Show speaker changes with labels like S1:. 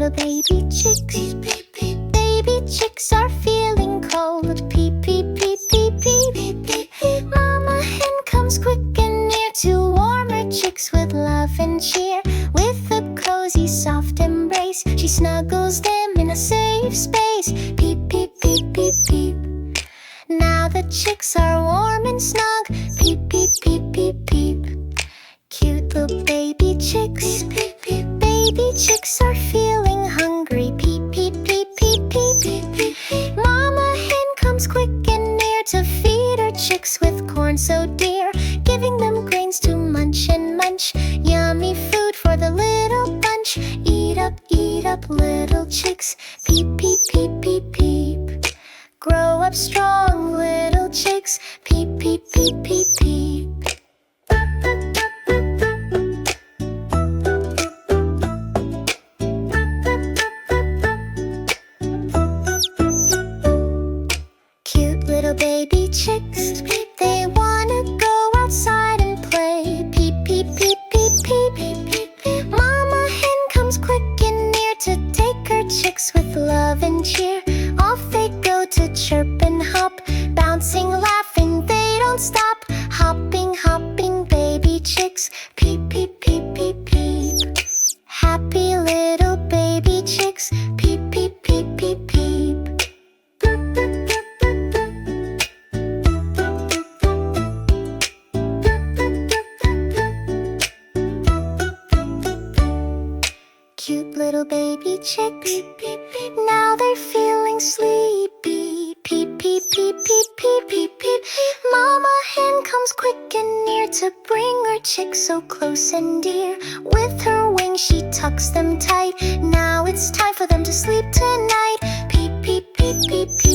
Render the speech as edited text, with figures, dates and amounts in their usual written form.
S1: little baby chicks. Peep, peep. Baby chicks are feeling cold. Peep, peep, peep, peep, peep, peep, peep, peep. Mama hen comes quick and near to warm her chicks with love and cheer. With a cozy, soft embrace, she snuggles them in a safe space. Peep, peep, peep, peep, peep. Now the chicks are warm and snug. Peep, peep, peep, peep, peep. Cute little baby chicks. Peep, peep. Baby chicks are feeling hungry. Peep, peep, peep, peep, peep, peep, peep, peep. Mama hen comes quick and near to feed her chicks with corn so dear, giving them grains to munch and munch. Yummy food for the little bunch. Eat up, little chicks. Peep, peep, peep, peep, peep. Grow up strong, little chicks. Peep, peep, peep, peep, peep. Cute little baby chicks. They wanna go outside and play. Peep, peep, peep, peep, peep, peep, peep, peep. Mama hen comes quick and near to take her chicks with love and cheer. Off they go to chirp and hop, bouncing, laughing, they don't stop. Hopping, hopping, baby chicks. Peep, peep, peep, peep, peep. Happy little baby chicks. Peep, peep, peep, peep, peep. Cute little baby chicks. Now they're feeling sleepy. Peep, peep, peep, peep, peep, peep, peep. Mama hen comes quick and near to bring her chicks so close and dear. With her wings she tucks them tight. Now it's time for them to sleep tonight. Peep, peep, peep, peep, peep.